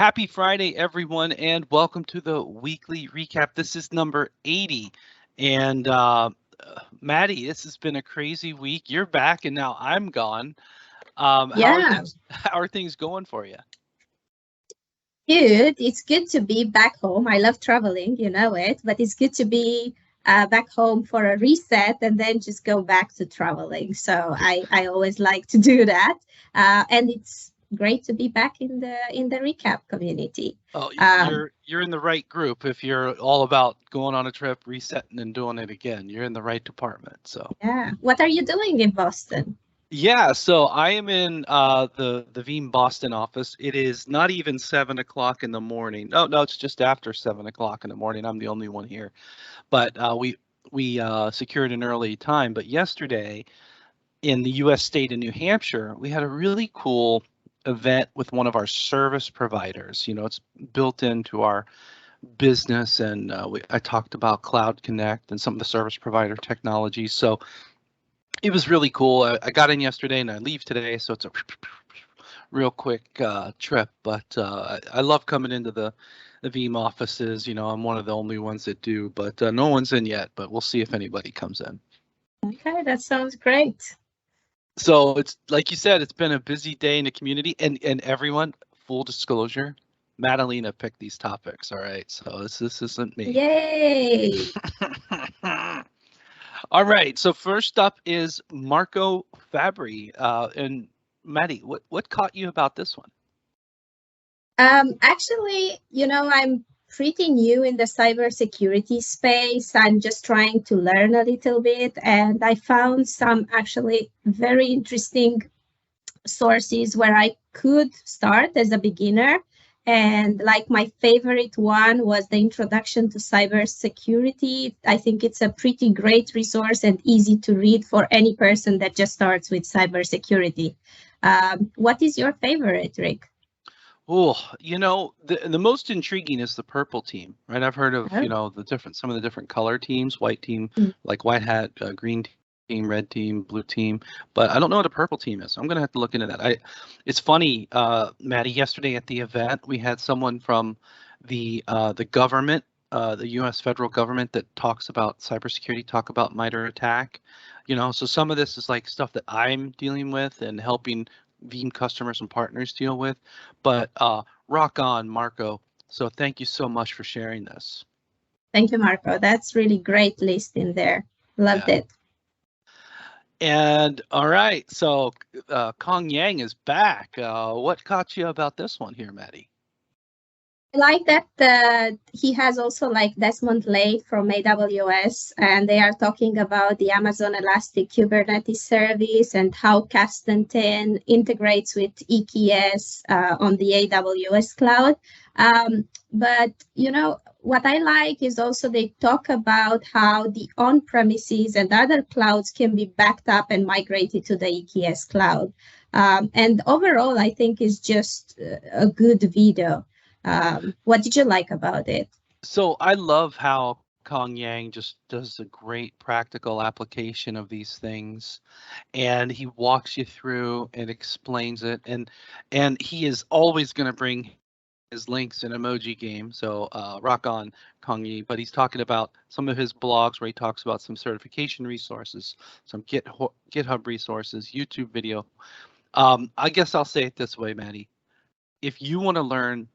Happy Friday, everyone, and welcome to the weekly recap. This is number 80. And Maddie, this has been a crazy week. You're back, and now I'm gone. Yeah, how are things going for you? good. It's good to be back home. I love traveling, you know it, but it's good to be back home for a reset and then just go back to traveling. So I always like to do that, and it's great to be back in the recap community. Oh, Um, you're in the right group. If you're all about going on a trip, resetting, and doing it again, you're in the right department. So. yeah. What are you doing in Boston? Yeah, so I am in the Veeam Boston office. It is not even 7 o'clock in the morning. No, it's just after 7 o'clock in the morning. I'm the only one here, but we secured an early time. But yesterday in the U.S. state of New Hampshire, we had a really cool event with one of our service providers. You know, it's built into our business, and I talked about Cloud Connect and some of the service provider technologies. So it was really cool. I got in yesterday and I leave today, so it's a real quick trip. But I love coming into the Veeam offices. You know, I'm one of the only ones that do, but no one's in yet. But we'll see if anybody comes in. Okay, that sounds great. So it's like you said, it's been a busy day in the community, and everyone. Full disclosure, Madalina picked these topics. All right, so this isn't me. Yay! All right, so first up is Marco Fabry. And Maddie, what caught you about this one? Actually, I'm pretty new in the cybersecurity space. I'm just trying to learn a little bit, and I found some actually very interesting sources where I could start as a beginner. And like my favorite one was the Introduction to Cybersecurity. I think it's a pretty great resource and easy to read for any person that just starts with cybersecurity. What is your favorite, Rick? Oh, you know, the most intriguing is the purple team, right? I've heard of, Oh. you know, some of the different color teams, white team, like white hat, green team, red team, blue team, but I don't know what a purple team is. I'm gonna have to look into that. It's funny, Maddie, yesterday at the event, we had someone from the government, the U.S. federal government that talks about cybersecurity, talk about MITRE ATT&CK, you know, so some of this is like stuff that I'm dealing with and helping Veeam customers and partners deal with, but rock on, Marco. So thank you so much for sharing this. Thank you, Marco. That's really great list in there. Loved Yeah. it. And all right, so Kong Yang is back. What caught you about this one here, Maddie? I like that he has also like Desmond Lay from AWS, and they are talking about the Amazon Elastic Kubernetes service and how Kasten 10 integrates with EKS on the AWS cloud. But, what I like is also they talk about how the on-premises and other clouds can be backed up and migrated to the EKS cloud. And overall, I think is just a good video. What did you like about it? So I love how Kong Yang just does a great practical application of these things, and he walks you through and explains it, and he is always going to bring his links and emoji game. So rock on, Kong Yi. But he's talking about some of his blogs where he talks about some certification resources, some GitHub resources, YouTube video. I guess I'll say it this way, Maddie. If you want to learn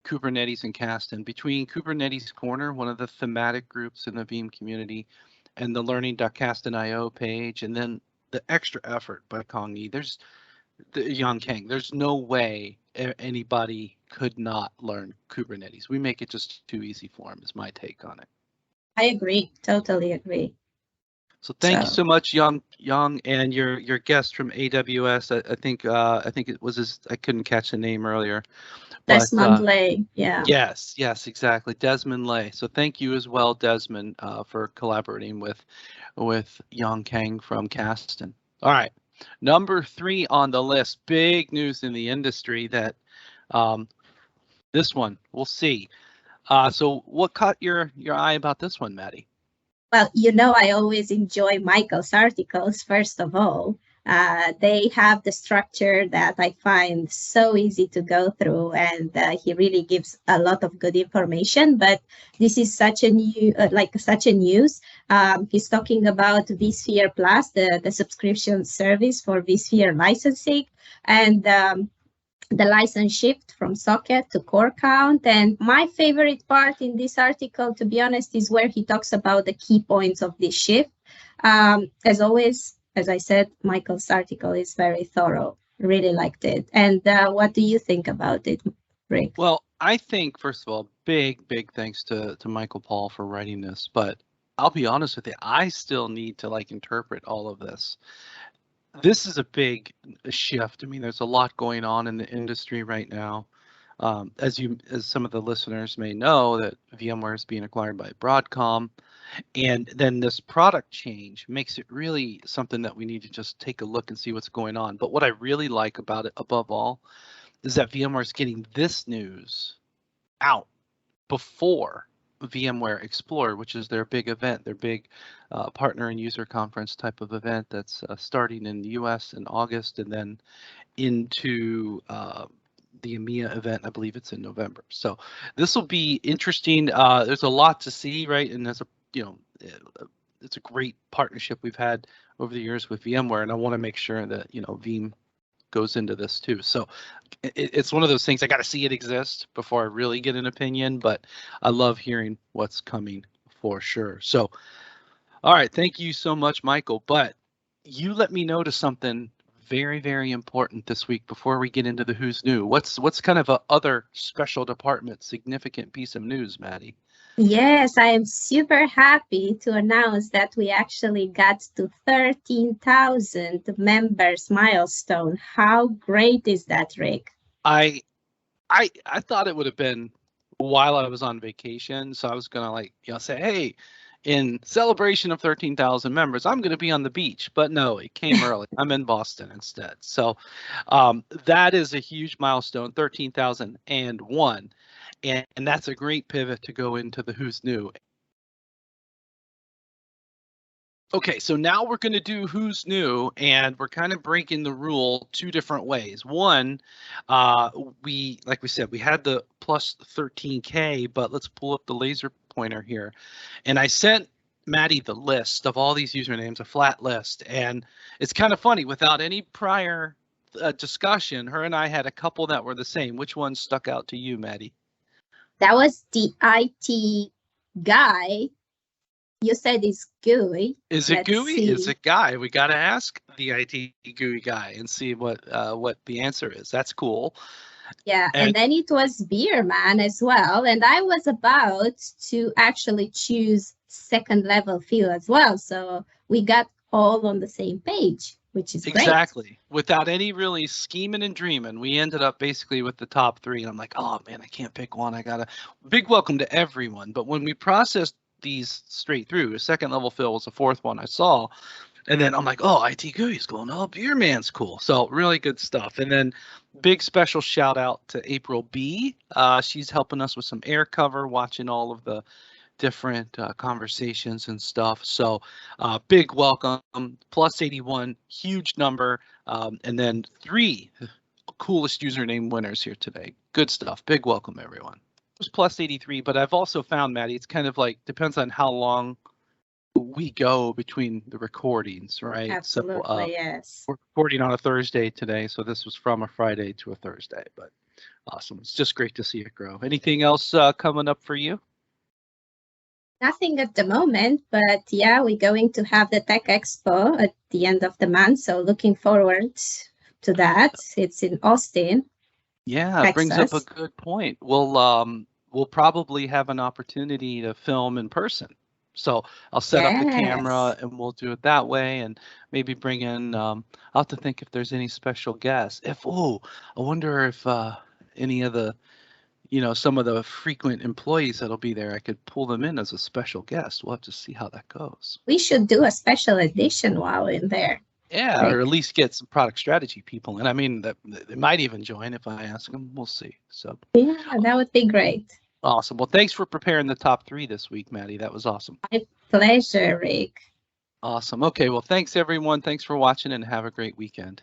Kubernetes and Kasten, between Kubernetes Corner, one of the thematic groups in the Veeam community, and the learning.kasten.io page, and then the extra effort by Kong Yi, there's the Yang Kang. There's no way anybody could not learn Kubernetes. We make it just too easy for them, is my take on it. I agree, totally agree. So thank you so much, Yang, and your guest from AWS. I think it was I couldn't catch the name earlier. Desmond Lay, yeah. Yes, exactly, Desmond Lay. So thank you as well, Desmond, for collaborating with Yang Kang from Kasten. All right, number 3 on the list. Big news in the industry that this one we'll see. So what caught your eye about this one, Maddie? Well, I always enjoy Michael's articles, first of all. They have the structure that I find so easy to go through, and he really gives a lot of good information. But this is such a new, such a news. He's talking about vSphere Plus, the subscription service for vSphere licensing, and the license shift from socket to core count. And my favorite part in this article, to be honest, is where he talks about the key points of this shift. As always, as I said, Michael's article is very thorough. Really liked it. And what do you think about it, Rick? Well, I think, first of all, big thanks to Michael Paul for writing this. But I'll be honest with you, I still need to interpret all of this. This is a big shift. I mean, there's a lot going on in the industry right now. As some of the listeners may know, that VMware is being acquired by Broadcom, and then this product change makes it really something that we need to just take a look and see what's going on. But what I really like about it, above all, is that VMware is getting this news out before VMware Explore, which is their big event, their big partner and user conference type of event that's starting in the US in August, and then into the EMEA event. I believe it's in November. So this will be interesting. There's a lot to see, right? And there's it's a great partnership we've had over the years with VMware, and I want to make sure that Veeam goes into this too. So it's one of those things, I got to see it exist before I really get an opinion, but I love hearing what's coming for sure. So, all right, thank you so much, Michael. But you let me know to something very important this week before we get into the who's new. What's kind of a other special department significant piece of news, Maddie? Yes, I am super happy to announce that we actually got to 13,000 members milestone. How great is that, Rick? I thought it would have been while I was on vacation, so I was gonna say, hey, in celebration of 13,000 members, I'm gonna be on the beach. But no, it came early. I'm in Boston instead. So that is a huge milestone, 13,001. And that's a great pivot to go into the who's new. Okay, so now we're going to do who's new, and we're kind of breaking the rule two different ways. One, like we said, we had the plus 13K, but let's pull up the laser pointer here. And I sent Maddie the list of all these usernames, a flat list. And it's kind of funny, without any prior discussion, her and I had a couple that were the same. Which one stuck out to you, Maddie? That was the IT guy. You said it's GUI. Is it GUI? Is it guy? We got to ask the IT GUI guy and see what the answer is. That's cool. Yeah, and then it was Beerman as well. And I was about to actually choose second level field as well. So we got all on the same page, which is great. Exactly. Without any really scheming and dreaming, we ended up basically with the top three. And I'm like, oh man, I can't pick one. I got a big welcome to everyone. But when we processed these straight through, a second level fill was the fourth one I saw. And then I'm like, oh, IT GUI's cool. No, Beerman's cool. So really good stuff. And then big special shout out to April B. She's helping us with some air cover, watching all of the different conversations and stuff. So big welcome, plus 81, huge number. And then 3 coolest username winners here today. Good stuff. Big welcome, everyone. It was plus 83, but I've also found, Maddie, it's kind of depends on how long we go between the recordings, right? Absolutely, so, yes. We're recording on a Thursday today, so this was from a Friday to a Thursday, but awesome. It's just great to see it grow. Anything else coming up for you? Nothing at the moment, but yeah, we're going to have the Tech Expo at the end of the month, so looking forward to that. It's in Austin. Yeah, it brings up a good point. We'll probably have an opportunity to film in person. So I'll set up the camera and we'll do it that way, and maybe bring in, I'll have to think if there's any special guests. I wonder if any of the, some of the frequent employees that'll be there, I could pull them in as a special guest. We'll have to see how that goes. We should do a special edition while in there. Yeah, right. Or at least get some product strategy people. And I mean, that they might even join if I ask them. We'll see. So yeah, that would be great. Awesome. Well, thanks for preparing the top 3 this week, Maddie. That was awesome. My pleasure, Rick. Awesome. Okay, well, thanks everyone. Thanks for watching and have a great weekend.